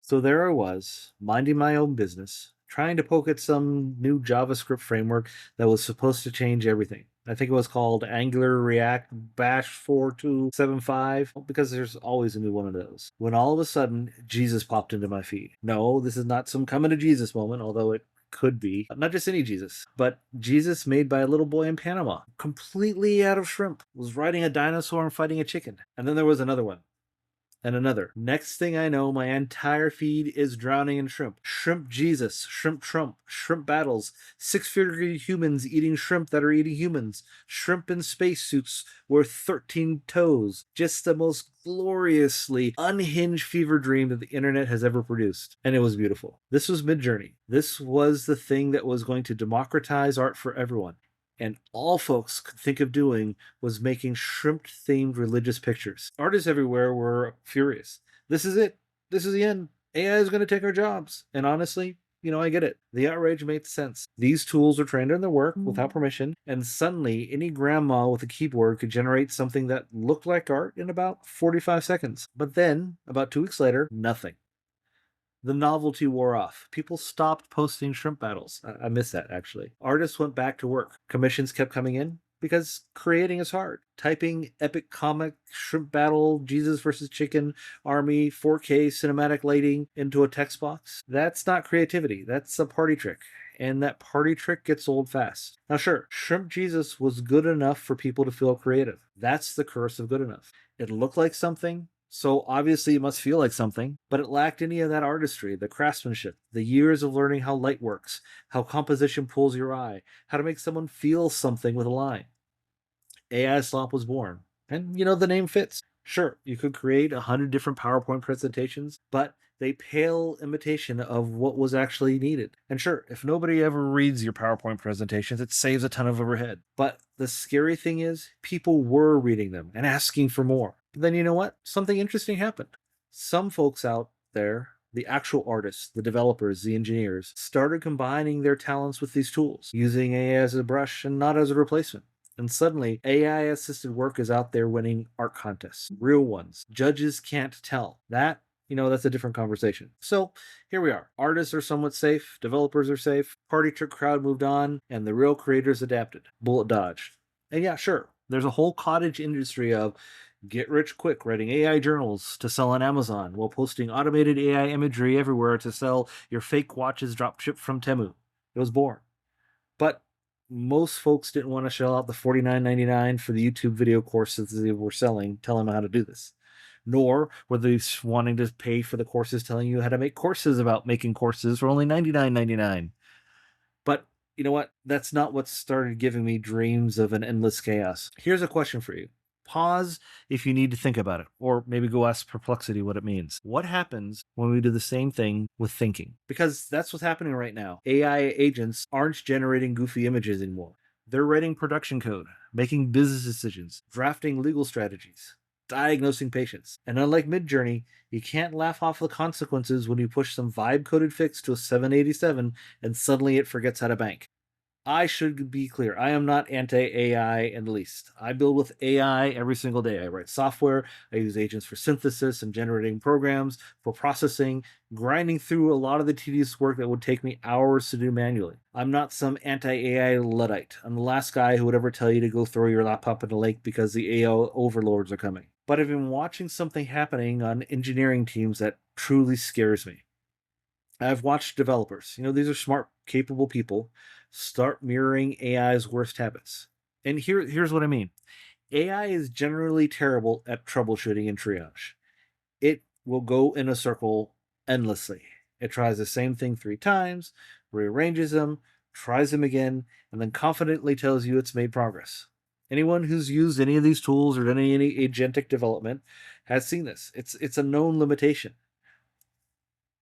So there I was, minding my own business, trying to poke at some new JavaScript framework that was supposed to change everything. I think it was called Angular React Bash 4275, because there's always a new one of those. When all of a sudden, Jesus popped into my feed. No, this is not some coming to Jesus moment, although it could be. Not just any Jesus, but Jesus made by a little boy in Panama, completely out of shrimp, was riding a dinosaur and fighting a chicken. And then there was another one and another. Next thing I know, my entire feed is drowning in shrimp. Shrimp Jesus, shrimp Trump, shrimp battles, six-figure humans eating shrimp that are eating humans, shrimp in spacesuits with 13 toes. Just the most gloriously unhinged fever dream that the internet has ever produced. And it was beautiful. This was Midjourney. This was the thing that was going to democratize art for everyone. And all folks could think of doing was making shrimp-themed religious pictures. Artists everywhere were furious. This is it. This is the end. AI is going to take our jobs. And honestly, I get it. The outrage made sense. These tools are trained on their work without permission, and suddenly any grandma with a keyboard could generate something that looked like art in about 45 seconds. But then, about 2 weeks later, nothing. The novelty wore off. People stopped posting shrimp battles. I miss that, actually. Artists went back to work. Commissions kept coming in because creating is hard. Typing epic comic shrimp battle, Jesus versus chicken army, 4K cinematic lighting into a text box, that's not creativity. That's a party trick. And that party trick gets old fast. Now, sure, Shrimp Jesus was good enough for people to feel creative. That's the curse of good enough. It looked like something, so obviously it must feel like something, but it lacked any of that artistry, the craftsmanship, the years of learning how light works, how composition pulls your eye, how to make someone feel something with a line. AI Slop was born. And, the name fits. Sure, you could create 100 different PowerPoint presentations, but they pale imitation of what was actually needed. And sure, if nobody ever reads your PowerPoint presentations, it saves a ton of overhead. But the scary thing is, people were reading them and asking for more. But then you know what? Something interesting happened. Some folks out there, the actual artists, the developers, the engineers, started combining their talents with these tools, using AI as a brush and not as a replacement. And suddenly, AI-assisted work is out there winning art contests, real ones. Judges can't tell. That's a different conversation. So here we are. Artists are somewhat safe, developers are safe, party trick crowd moved on, and the real creators adapted. Bullet dodged. And yeah, sure, there's a whole cottage industry of get rich quick writing AI journals to sell on Amazon while posting automated AI imagery everywhere to sell your fake watches drop shipped from Temu. It was born. But most folks didn't want to shell out the $49.99 for the YouTube video courses they were selling, telling them how to do this. Nor were they wanting to pay for the courses telling you how to make courses about making courses for only $99.99. But you know what? That's not what started giving me dreams of an endless chaos. Here's a question for you. Pause if you need to think about it, or maybe go ask Perplexity what it means. What happens when we do the same thing with thinking? Because that's what's happening right now. AI agents aren't generating goofy images anymore. They're writing production code, making business decisions, drafting legal strategies, diagnosing patients. And unlike Midjourney, you can't laugh off the consequences when you push some vibe-coded fix to a 787 and suddenly it forgets how to bank. I should be clear. I am not anti-AI in the least. I build with AI every single day. I write software. I use agents for synthesis and generating programs, for processing, grinding through a lot of the tedious work that would take me hours to do manually. I'm not some anti-AI Luddite. I'm the last guy who would ever tell you to go throw your laptop in the lake because the AI overlords are coming. But I've been watching something happening on engineering teams that truly scares me. I've watched developers, these are smart, capable people, start mirroring AI's worst habits. And here's what I mean. AI is generally terrible at troubleshooting and triage. It will go in a circle endlessly. It tries the same thing 3 times, rearranges them, tries them again, and then confidently tells you it's made progress. Anyone who's used any of these tools or done any agentic development has seen this. It's a known limitation.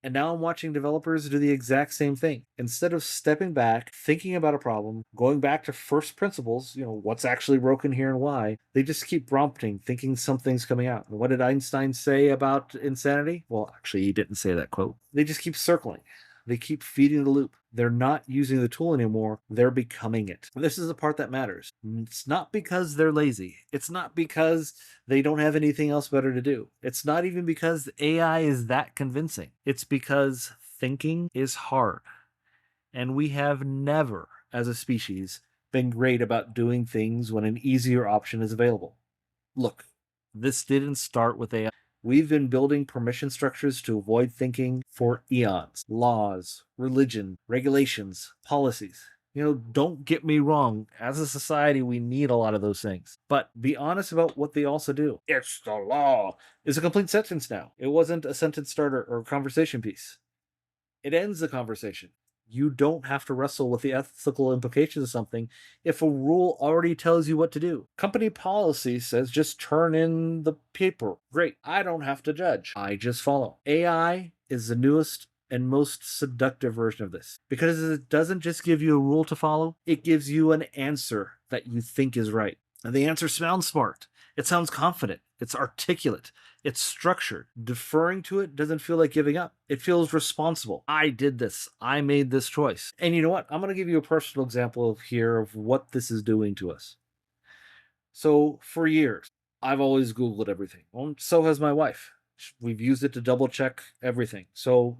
And now I'm watching developers do the exact same thing. Instead of stepping back, thinking about a problem, going back to first principles, what's actually broken here and why, they just keep prompting, thinking something's coming out. And what did Einstein say about insanity? Well, actually, he didn't say that quote. They just keep circling. They keep feeding the loop. They're not using the tool anymore. They're becoming it. This is the part that matters. It's not because they're lazy. It's not because they don't have anything else better to do. It's not even because AI is that convincing. It's because thinking is hard. And we have never, as a species, been great about doing things when an easier option is available. Look, this didn't start with AI. We've been building permission structures to avoid thinking for eons. Laws, religion, regulations, policies. Don't get me wrong. As a society, we need a lot of those things. But be honest about what they also do. It's the law is a complete sentence now. It wasn't a sentence starter or a conversation piece. It ends the conversation. You don't have to wrestle with the ethical implications of something if a rule already tells you what to do. Company policy says just turn in the paper. Great. I don't have to judge. I just follow. AI is the newest and most seductive version of this because it doesn't just give you a rule to follow, it gives you an answer that you think is right. And the answer sounds smart. It sounds confident. It's articulate. It's structured. Deferring to it doesn't feel like giving up. It feels responsible. I did this. I made this choice. And you know what? I'm going to give you a personal example here of what this is doing to us. So for years, I've always Googled everything. Well, so has my wife. We've used it to double check everything. So,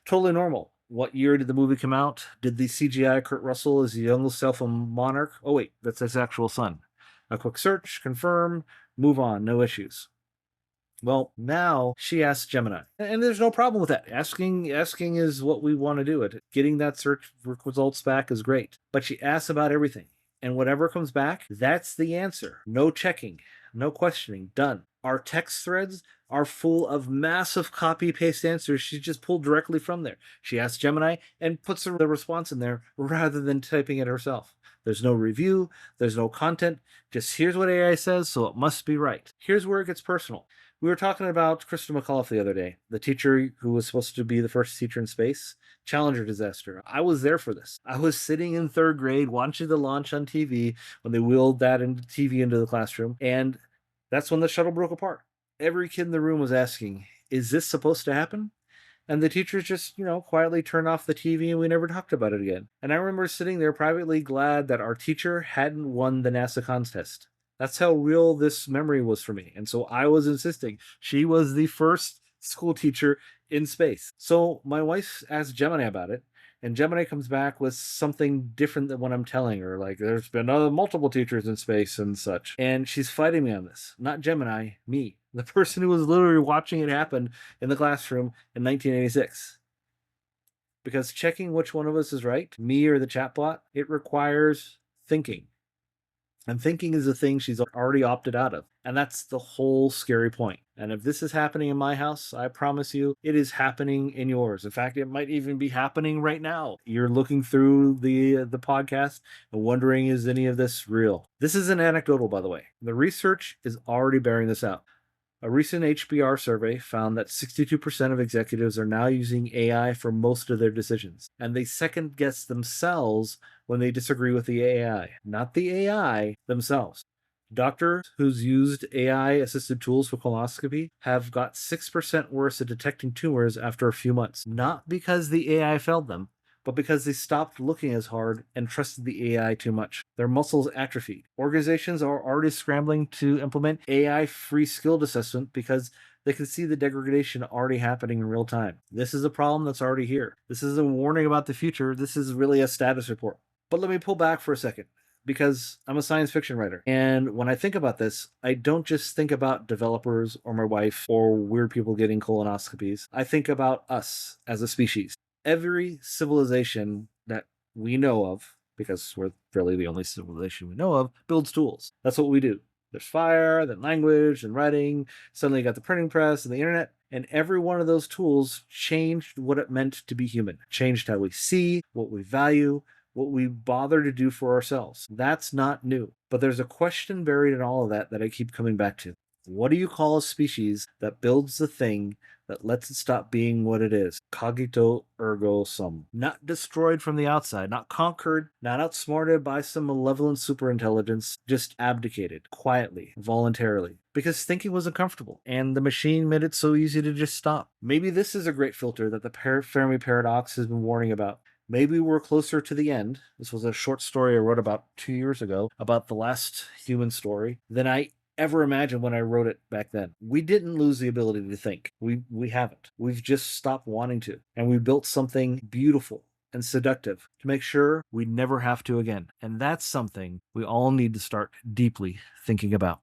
totally normal. What year did the movie come out? Did the CGI Kurt Russell as the young self a monarch? Oh, wait, that's his actual son. A quick search, confirm, move on, no issues. Well, now she asks Gemini, and there's no problem with that. Asking is what we want to do. It getting that search results back is great, but she asks about everything, and whatever comes back, that's the answer. No checking, no questioning. Done. Our text threads are full of massive copy paste answers she just pulled directly from there. She asks Gemini and puts the response in there rather than typing it herself. There's no review, there's no content, just here's what AI says, so it must be right. Here's where it gets personal. We were talking about Crystal McAuliffe the other day, the teacher who was supposed to be the first teacher in space, Challenger disaster. I was there for this. I was sitting in third grade watching the launch on TV when they wheeled that TV into the classroom, and that's when the shuttle broke apart. Every kid in the room was asking, is this supposed to happen? And the teachers just, quietly turned off the TV and we never talked about it again. And I remember sitting there privately glad that our teacher hadn't won the NASA contest. That's how real this memory was for me. And so I was insisting she was the first school teacher in space. So my wife asked Gemini about it, and Gemini comes back with something different than what I'm telling her. Like, there's been multiple teachers in space and such. And she's fighting me on this. Not Gemini, me. The person who was literally watching it happen in the classroom in 1986. Because checking which one of us is right, me or the chatbot, it requires thinking. And thinking is a thing she's already opted out of. And that's the whole scary point. And if this is happening in my house, I promise you, it is happening in yours. In fact, it might even be happening right now. You're looking through the podcast and wondering, is any of this real? This isn't anecdotal, by the way. The research is already bearing this out. A recent HBR survey found that 62% of executives are now using AI for most of their decisions, and they second guess themselves when they disagree with the AI, not the AI themselves. Doctors who's used AI-assisted tools for colonoscopy have got 6% worse at detecting tumors after a few months, not because the AI failed them, but because they stopped looking as hard and trusted the AI too much. Their muscles atrophied. Organizations are already scrambling to implement AI-free skilled assessment because they can see the degradation already happening in real time. This is a problem that's already here. This is a warning about the future. This is really a status report. But let me pull back for a second, because I'm a science fiction writer. And when I think about this, I don't just think about developers or my wife or weird people getting colonoscopies. I think about us as a species. Every civilization that we know of, because we're really the only civilization we know of, builds tools. That's what we do. There's fire, then language, and writing. Suddenly you got the printing press and the internet. And every one of those tools changed what it meant to be human. Changed how we see, what we value, what we bother to do for ourselves. That's not new. But there's a question buried in all of that I keep coming back to. What do you call a species that builds the thing that lets it stop being what it is? Cogito ergo sum. Not destroyed from the outside, not conquered, not outsmarted by some malevolent superintelligence, just abdicated, quietly, voluntarily. Because thinking was uncomfortable, and the machine made it so easy to just stop. Maybe this is a great filter that the Fermi paradox has been warning about. Maybe we're closer to the end. This was a short story I wrote about 2 years ago about the last human story than I ever imagined when I wrote it back then. We didn't lose the ability to think. We haven't. We've just stopped wanting to. And we built something beautiful and seductive to make sure we never have to again. And that's something we all need to start deeply thinking about.